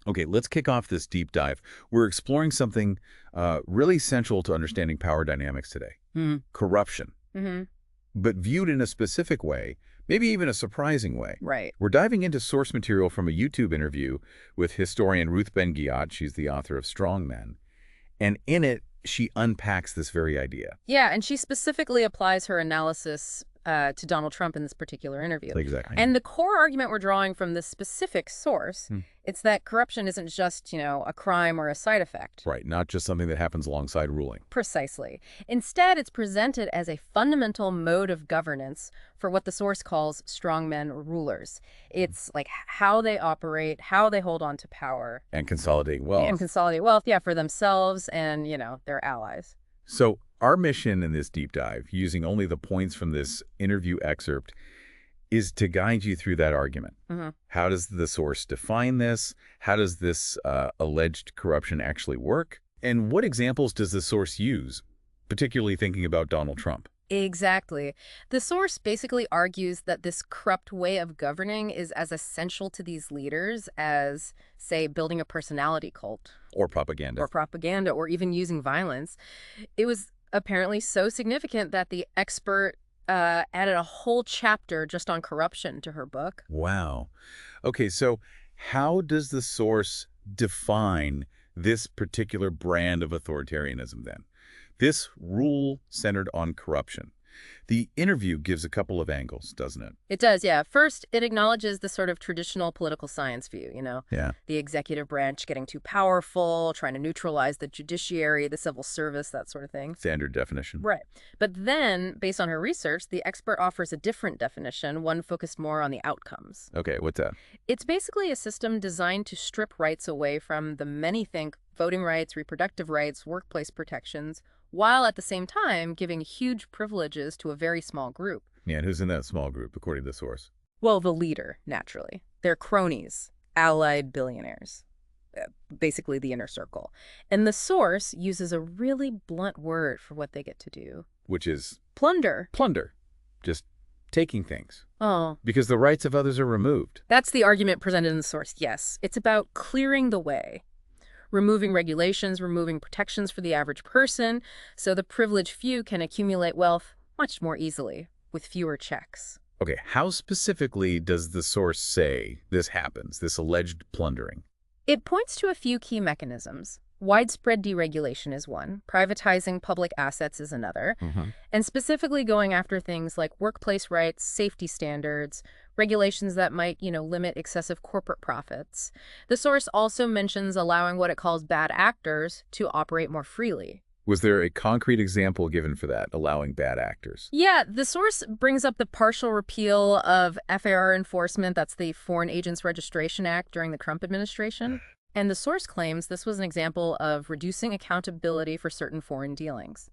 Okay, let's kick off this deep dive. We're exploring something really central to understanding power dynamics today. Hmm. Corruption. Mm-hmm. But viewed in a specific way, maybe even a surprising way. Right. We're diving into source material from a YouTube interview with historian Ruth Ben-Ghiat. She's the author of Strongmen. And in it, she unpacks this very idea. Yeah, and she specifically applies her analysis to Donald Trump in this particular interview. Exactly. And the core argument we're drawing from this specific source, it's that corruption isn't just, a crime or a side effect. Right, not just something that happens alongside ruling. Precisely. Instead, it's presented as a fundamental mode of governance for what the source calls strongmen rulers. It's like how they operate, how they hold on to power. And consolidate wealth. And consolidate wealth, yeah, for themselves and, their allies. So our mission in this deep dive, using only the points from this interview excerpt, is to guide you through that argument. Mm-hmm. How does the source define this? How does this alleged corruption actually work? And what examples does the source use, particularly thinking about Donald Trump? Exactly. The source basically argues that this corrupt way of governing is as essential to these leaders as, say, building a personality cult. Or propaganda. Or even using violence. It was apparently so significant that the expert added a whole chapter just on corruption to her book. Wow. Okay, so how does the source define this particular brand of authoritarianism then? This rule centered on corruption. The interview gives a couple of angles, doesn't it? It does, yeah. First, it acknowledges the sort of traditional political science view, Yeah. the executive branch getting too powerful, trying to neutralize the judiciary, the civil service, that sort of thing. Standard definition. Right. But then, based on her research, the expert offers a different definition, one focused more on the outcomes. Okay, what's that? It's basically a system designed to strip rights away from the many think voting rights, reproductive rights, workplace protections, while at the same time giving huge privileges to a very small group. Yeah, and who's in that small group, according to the source? Well, the leader, naturally. Their cronies, allied billionaires, basically the inner circle. And the source uses a really blunt word for what they get to do. Which is? Plunder. Plunder. Just taking things. Oh. Because the rights of others are removed. That's the argument presented in the source, yes. It's about clearing the way. Removing regulations, removing protections for the average person, so the privileged few can accumulate wealth much more easily, with fewer checks. Okay, how specifically does the source say this happens, this alleged plundering? It points to a few key mechanisms. Widespread deregulation is one, privatizing public assets is another, and specifically going after things like workplace rights, safety standards, regulations that might, limit excessive corporate profits. The source also mentions allowing what it calls bad actors to operate more freely. Was there a concrete example given for that, allowing bad actors? Yeah, the source brings up the partial repeal of FAR enforcement, that's the Foreign Agents Registration Act during the Trump administration. And the source claims this was an example of reducing accountability for certain foreign dealings.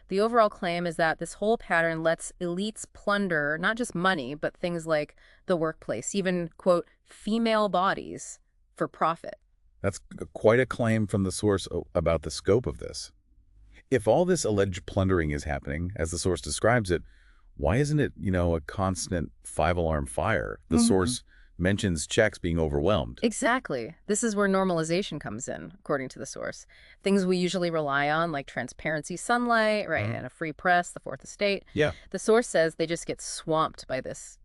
The overall claim is that this whole pattern lets elites plunder not just money, but things like the workplace, even, quote, female bodies for profit. That's quite a claim from the source about the scope of this. If all this alleged plundering is happening, as the source describes it, why isn't it, a constant five-alarm fire? The source mentions checks being overwhelmed. Exactly. This is where normalization comes in, according to the source. Things we usually rely on, like transparency, sunlight, right, and a free press, the fourth estate. Yeah. The source says they just get swamped by this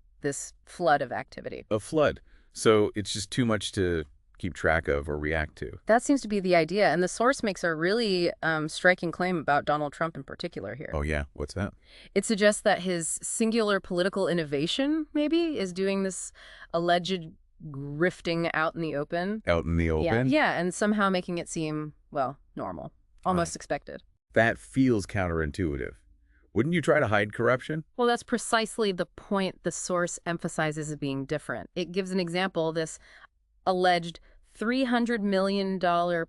flood of activity. A flood. So it's just too much to keep track of or react to. That seems to be the idea. And the source makes a really striking claim about Donald Trump in particular here. Oh, yeah. What's that? It suggests that his singular political innovation, maybe, is doing this alleged grifting out in the open. Out in the open? Yeah, and somehow making it seem, well, normal, almost expected. That feels counterintuitive. Wouldn't you try to hide corruption? Well, that's precisely the point the source emphasizes as being different. It gives an example, this alleged $300 million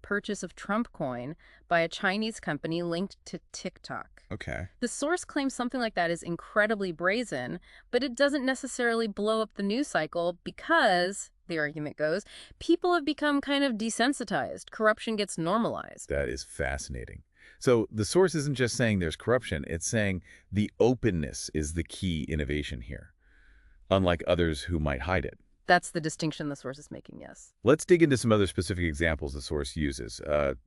purchase of Trump coin by a Chinese company linked to TikTok. Okay. The source claims something like that is incredibly brazen, but it doesn't necessarily blow up the news cycle because, the argument goes, people have become kind of desensitized. Corruption gets normalized. That is fascinating. So the source isn't just saying there's corruption, it's saying the openness is the key innovation here, unlike others who might hide it. That's the distinction the source is making, yes. Let's dig into some other specific examples the source uses.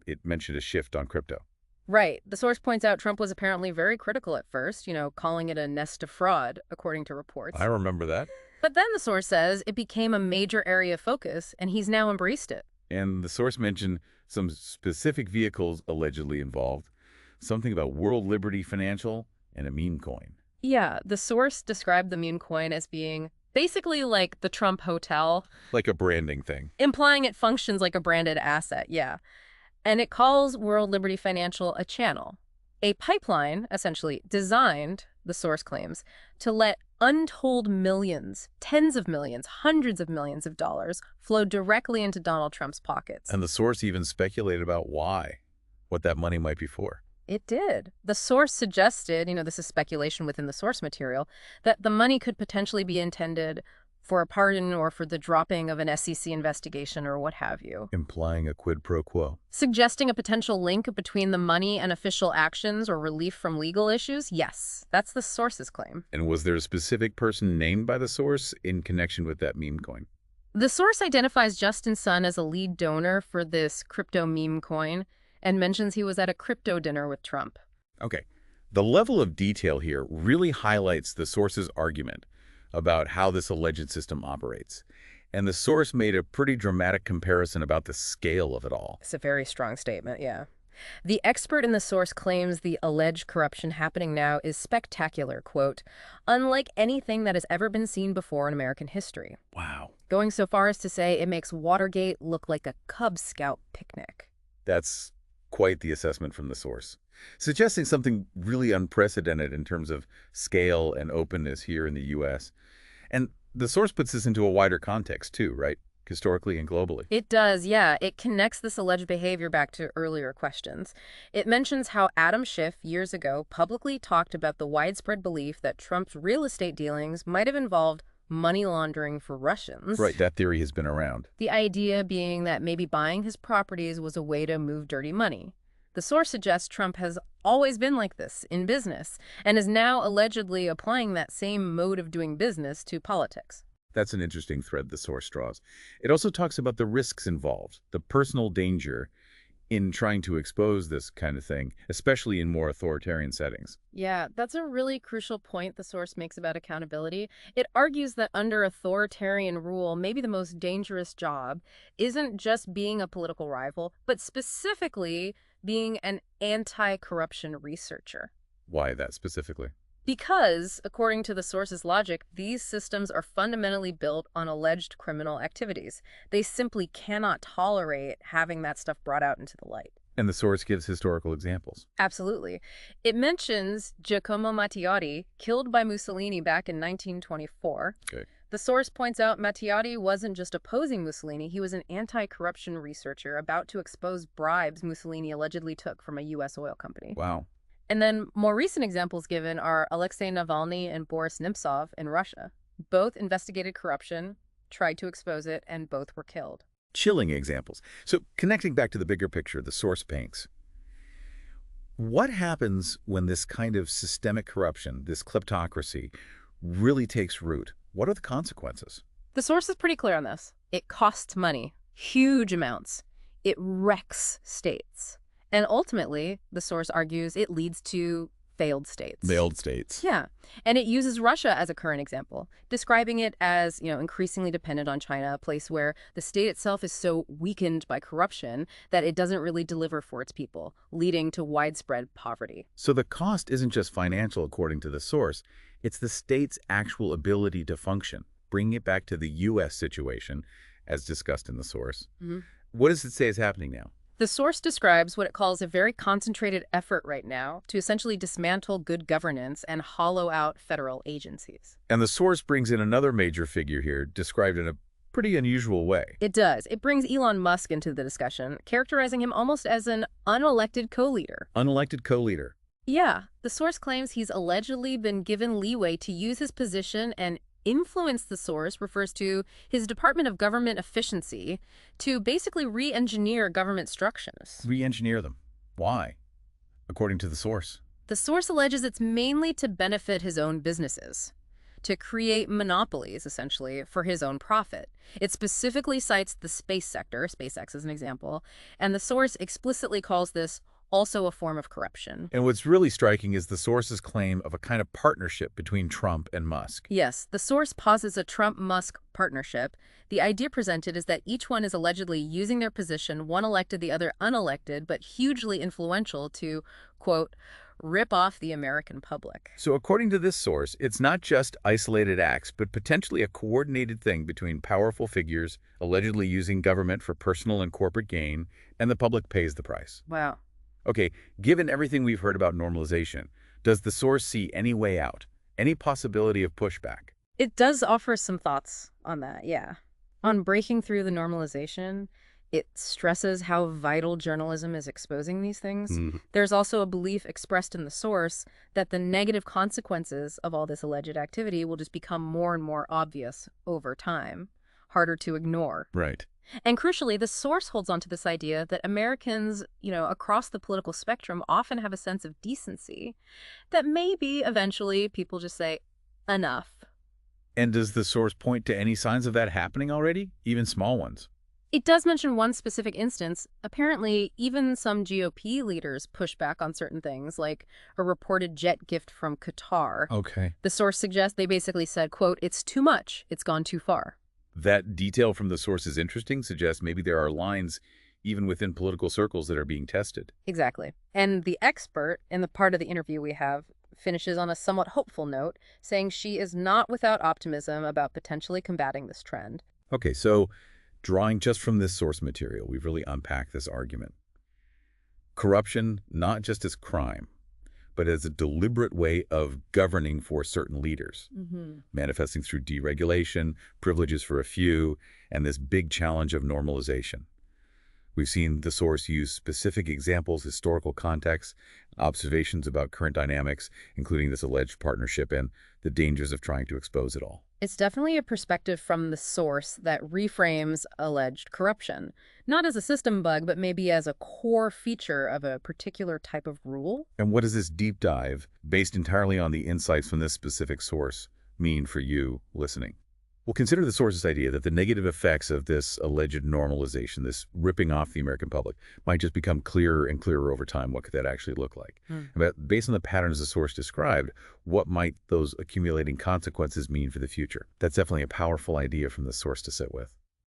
It mentioned a shift on crypto. Right. The source points out Trump was apparently very critical at first, calling it a nest of fraud, according to reports. I remember that. But then the source says it became a major area of focus, and he's now embraced it. And the source mentioned some specific vehicles allegedly involved, something about World Liberty Financial and a meme coin. Yeah, the source described the meme coin as being basically like the Trump hotel, Like a branding thing. implying it functions like a branded asset, yeah. And it calls World Liberty Financial a channel, a pipeline, essentially, designed, the source claims, to let untold millions, tens of millions, hundreds of millions of dollars flow directly into Donald Trump's pockets. And the source even speculated about why, what that money might be for. It did. The source suggested, this is speculation within the source material, that the money could potentially be intended for a pardon or for the dropping of an SEC investigation or what have you. Implying a quid pro quo. Suggesting a potential link between the money and official actions or relief from legal issues? Yes, that's the source's claim. And was there a specific person named by the source in connection with that meme coin? The source identifies Justin Sun as a lead donor for this crypto meme coin and mentions he was at a crypto dinner with Trump. Okay. The level of detail here really highlights the source's argument about how this alleged system operates. And the source made a pretty dramatic comparison about the scale of it all. It's a very strong statement, yeah. The expert in the source claims the alleged corruption happening now is spectacular, quote, unlike anything that has ever been seen before in American history. Wow. Going so far as to say it makes Watergate look like a Cub Scout picnic. That's quite the assessment from the source, suggesting something really unprecedented in terms of scale and openness here in the U.S. And the source puts this into a wider context too, right? Historically and globally. It does, yeah. It connects this alleged behavior back to earlier questions. It mentions how Adam Schiff, years ago, publicly talked about the widespread belief that Trump's real estate dealings might have involved money laundering for Russians. Right, that theory has been around. The idea being that maybe buying his properties was a way to move dirty money. The source suggests Trump has always been like this in business and is now allegedly applying that same mode of doing business to politics. That's an interesting thread the source draws. It also talks about the risks involved, the personal danger in trying to expose this kind of thing, especially in more authoritarian settings. Yeah, that's a really crucial point the source makes about accountability. It argues that under authoritarian rule, maybe the most dangerous job isn't just being a political rival, but specifically being an anti-corruption researcher. Why that specifically? Because, according to the source's logic, these systems are fundamentally built on alleged criminal activities. They simply cannot tolerate having that stuff brought out into the light. And the source gives historical examples. Absolutely. It mentions Giacomo Matteotti, killed by Mussolini back in 1924. Okay. The source points out Matteotti wasn't just opposing Mussolini, he was an anti-corruption researcher about to expose bribes Mussolini allegedly took from a U.S. oil company. Wow. And then more recent examples given are Alexei Navalny and Boris Nemtsov in Russia. Both investigated corruption, tried to expose it, and both were killed. Chilling examples. So connecting back to the bigger picture the source paints, what happens when this kind of systemic corruption, this kleptocracy, really takes root? What are the consequences? The source is pretty clear on this. It costs money, huge amounts. It wrecks states. And ultimately, the source argues, it leads to failed states. Failed states. Yeah. And it uses Russia as a current example, describing it as, increasingly dependent on China, a place where the state itself is so weakened by corruption that it doesn't really deliver for its people, leading to widespread poverty. So the cost isn't just financial, according to the source. It's the state's actual ability to function. Bringing it back to the U.S. situation, as discussed in the source. Mm-hmm. What does it say is happening now? The source describes what it calls a very concentrated effort right now to essentially dismantle good governance and hollow out federal agencies. And the source brings in another major figure here, described in a pretty unusual way. It does. It brings Elon Musk into the discussion, characterizing him almost as an unelected co-leader. Unelected co-leader. Yeah. The source claims he's allegedly been given leeway to use his position and influence. The source refers to his Department of Government Efficiency to basically re-engineer government structures. Re-engineer them. Why? According to the source. The source alleges it's mainly to benefit his own businesses. to create monopolies, essentially, for his own profit. It specifically cites the space sector, SpaceX as an example, and the source explicitly calls this also a form of corruption. And what's really striking is the source's claim of a kind of partnership between Trump and Musk. Yes, the source posits a Trump-Musk partnership. The idea presented is that each one is allegedly using their position, one elected, the other unelected, but hugely influential to, quote, rip off the American public. So according to this source, it's not just isolated acts, but potentially a coordinated thing between powerful figures allegedly using government for personal and corporate gain, and the public pays the price. Wow. Okay, given everything we've heard about normalization, does the source see any way out, any possibility of pushback? It does offer some thoughts on that, yeah. On breaking through the normalization, it stresses how vital journalism is exposing these things. There's also a belief expressed in the source that the negative consequences of all this alleged activity will just become more and more obvious over time, harder to ignore. Right. And crucially, the source holds on to this idea that Americans, across the political spectrum often have a sense of decency, that maybe eventually people just say, enough. And does the source point to any signs of that happening already, even small ones? It does mention one specific instance. Apparently, even some GOP leaders push back on certain things, like a reported jet gift from Qatar. Okay. The source suggests they basically said, quote, it's too much, it's gone too far. That detail from the source is interesting, suggests maybe there are lines even within political circles that are being tested. Exactly. And the expert, in the part of the interview we have, finishes on a somewhat hopeful note, saying she is not without optimism about potentially combating this trend. Okay, so drawing just from this source material, we've really unpacked this argument. Corruption, not just as crime, but as a deliberate way of governing for certain leaders, manifesting through deregulation, privileges for a few, and this big challenge of normalization. We've seen the source use specific examples, historical context, observations about current dynamics, including this alleged partnership and the dangers of trying to expose it all. It's definitely a perspective from the source that reframes alleged corruption, not as a system bug, but maybe as a core feature of a particular type of rule. And what does this deep dive, based entirely on the insights from this specific source, mean for you listening? Well, consider the source's idea that the negative effects of this alleged normalization, this ripping off the American public, might just become clearer and clearer over time. What could that actually look like? But based on the patterns the source described, what might those accumulating consequences mean for the future? That's definitely a powerful idea from the source to sit with.